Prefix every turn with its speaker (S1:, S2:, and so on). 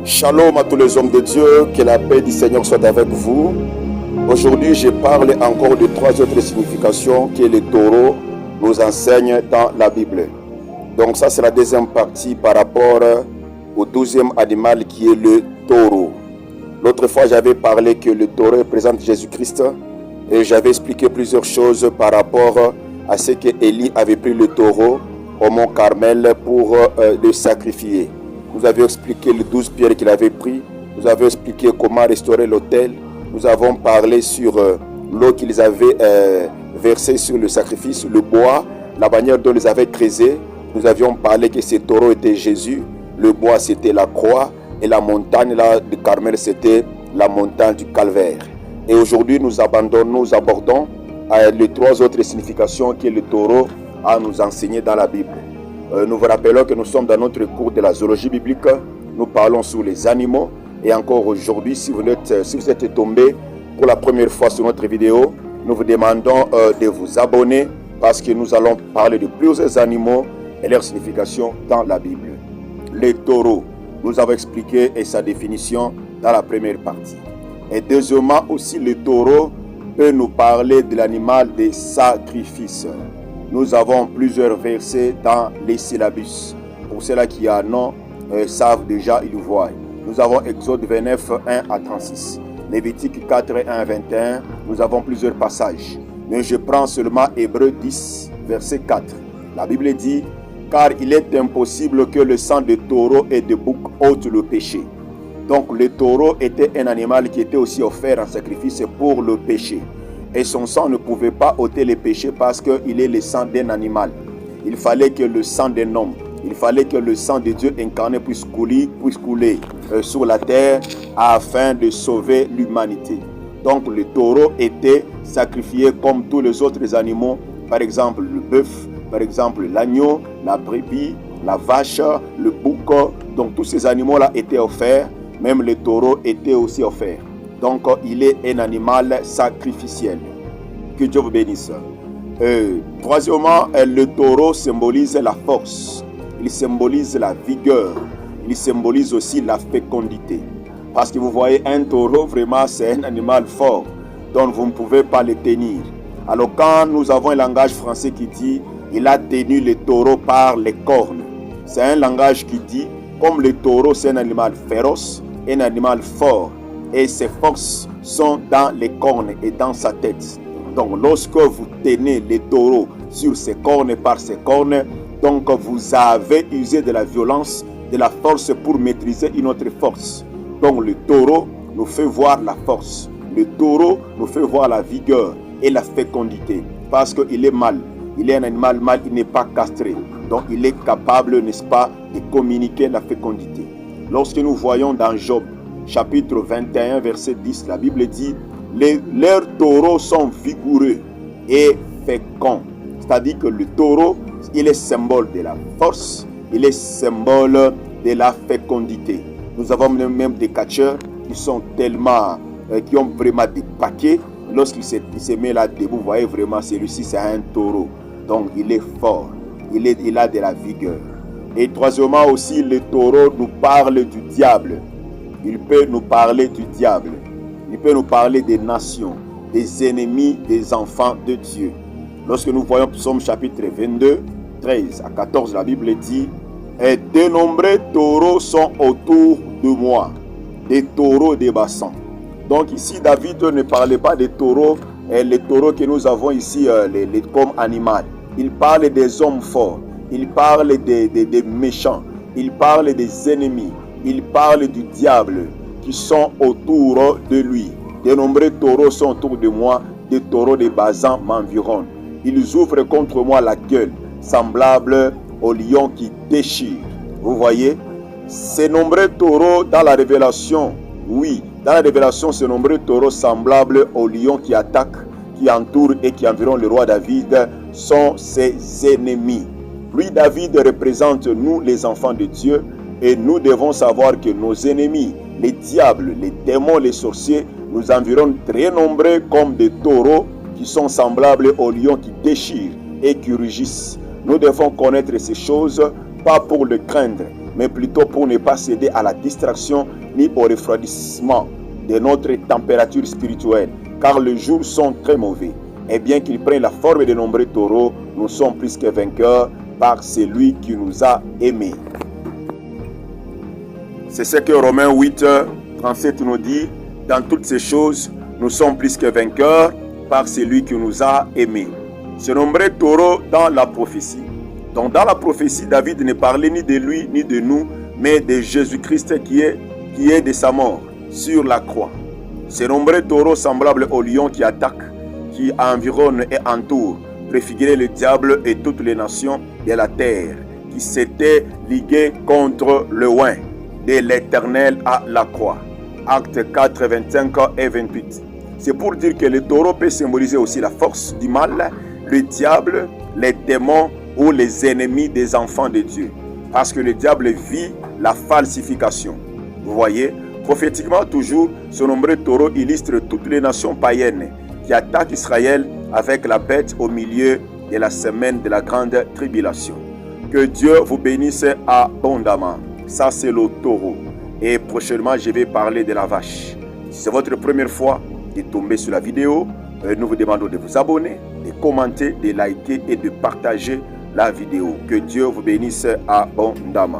S1: Shalom à tous les hommes de Dieu, que la paix du Seigneur soit avec vous. Aujourd'hui, je parle encore de trois autres significations que le taureau nous enseigne dans la Bible. Donc ça, c'est la deuxième partie par rapport au 12e animal qui est le taureau. L'autre fois, j'avais parlé que le taureau représente Jésus-Christ et j'avais expliqué plusieurs choses par rapport à ce que Élie avait pris le taureau au mont Carmel pour le sacrifier. Nous avions expliqué les 12 pierres qu'il avait pris. Nous avions expliqué comment restaurer l'autel. Nous avons parlé sur l'eau qu'ils avaient versée sur le sacrifice, le bois, la manière dont ils avaient creusé. Nous avions parlé que ce taureau était Jésus. Le bois, c'était la croix. Et la montagne là, de Carmel, c'était la montagne du Calvaire. Et aujourd'hui, nous abordons les trois autres significations que le taureau a nous enseigné dans la Bible. Nous vous rappelons que nous sommes dans notre cours de la zoologie biblique. Nous parlons sur les animaux. Et encore aujourd'hui, si vous êtes tombé pour la première fois sur notre vidéo, nous vous demandons de vous abonner parce que nous allons parler de plusieurs animaux et leur signification dans la Bible. Les taureaux, nous avons expliqué et sa définition dans la première partie. Et deuxièmement aussi, le taureau peut nous parler de l'animal des sacrifices. Nous avons plusieurs versets dans les syllabus. Pour ceux-là qui en ont, savent déjà, ils voient. Nous avons Exode 29, 1 à 36. Lévitique 4, 1 à 21. Nous avons plusieurs passages. Mais je prends seulement Hébreux 10, verset 4. La Bible dit, « Car il est impossible que le sang de taureau et de bouc ôte le péché. » Donc le taureau était un animal qui était aussi offert en sacrifice pour le péché. Et son sang ne pouvait pas ôter les péchés parce qu'il est le sang d'un animal. Il fallait que le sang d'un homme, il fallait que le sang de Dieu incarné puisse couler sur la terre afin de sauver l'humanité. Donc le taureau était sacrifié comme tous les autres animaux, par exemple le bœuf, par exemple l'agneau, la brebis, la vache, le bouc. Donc tous ces animaux-là étaient offerts, même le taureau était aussi offert. Donc, il est un animal sacrificiel. Que Dieu vous bénisse. Troisièmement, le taureau symbolise la force. Il symbolise la vigueur. Il symbolise aussi la fécondité. Parce que vous voyez, un taureau, vraiment, c'est un animal fort dont vous ne pouvez pas le tenir. Alors, quand nous avons un langage français qui dit « il a tenu le taureau par les cornes », c'est un langage qui dit, comme le taureau, c'est un animal féroce, un animal fort, et ses forces sont dans les cornes et dans sa tête. Donc lorsque vous tenez le taureau sur ses cornes et par ses cornes, donc vous avez usé de la violence, de la force pour maîtriser une autre force. Donc le taureau nous fait voir la force. Le taureau nous fait voir la vigueur et la fécondité. Parce qu'il est mâle. Il est un animal mâle, il n'est pas castré. Donc il est capable, n'est-ce pas, de communiquer la fécondité. Lorsque nous voyons dans Job, chapitre 21, verset 10, la Bible dit « Leurs taureaux sont vigoureux et féconds ». C'est-à-dire que le taureau, il est symbole de la force, il est symbole de la fécondité. Nous avons même des catcheurs qui sont tellement, qui ont vraiment des paquets. Lorsqu'il se met là debout, vous voyez vraiment, celui-ci c'est un taureau. Donc il est fort, il a de la vigueur. Et troisièmement aussi, le taureau nous parle du diable. Il peut nous parler du diable. Il peut nous parler des nations, des ennemis des enfants de Dieu. Lorsque nous voyons Psaume chapitre 22, 13 à 14, la Bible dit « Et de nombreux taureaux sont autour de moi, des taureaux des bassins. » Donc ici, David ne parlait pas des taureaux, les taureaux que nous avons ici comme animal. Il parle des hommes forts, il parle des méchants, il parle des ennemis. Il parle du diable qui sont autour de lui. De nombreux taureaux sont autour de moi, des taureaux de Basan m'environnent. Ils ouvrent contre moi la gueule, semblable au lion qui déchire. Vous voyez, ces nombreux taureaux dans la révélation, oui, dans la révélation, ces nombreux taureaux semblables au lion qui attaque, qui entoure et qui environne le roi David, sont ses ennemis. Lui, David, représente nous, les enfants de Dieu. Et nous devons savoir que nos ennemis, les diables, les démons, les sorciers, nous environnent très nombreux comme des taureaux qui sont semblables aux lions qui déchirent et qui rugissent. Nous devons connaître ces choses, pas pour le craindre, mais plutôt pour ne pas céder à la distraction ni au refroidissement de notre température spirituelle, car les jours sont très mauvais. Et bien qu'ils prennent la forme de nombreux taureaux, nous sommes plus que vainqueurs par celui qui nous a aimés. C'est ce que Romains 8, 37 nous dit. Dans toutes ces choses, nous sommes plus que vainqueurs par celui qui nous a aimés. Ce nombreux taureau dans la prophétie. Donc dans la prophétie, David ne parlait ni de lui ni de nous, mais de Jésus-Christ qui est de sa mort sur la croix. Ce nombreux taureau semblable au lion qui attaque, qui environne et entoure, préfigurait le diable et toutes les nations de la terre, qui s'étaient liguées contre le oint de l'Éternel à la croix. Actes 4, 25 et 28. C'est pour dire que le taureau peut symboliser aussi la force du mal, le diable, les démons ou les ennemis des enfants de Dieu. Parce que le diable vit la falsification. Vous voyez, prophétiquement toujours, ce nombreux taureau illustre toutes les nations païennes qui attaquent Israël avec la bête au milieu de la semaine de la grande tribulation. Que Dieu vous bénisse abondamment. Ça, c'est le taureau. Et prochainement, je vais parler de la vache. Si c'est votre première fois de tomber sur la vidéo, nous vous demandons de vous abonner, de commenter, de liker et de partager la vidéo. Que Dieu vous bénisse abondamment.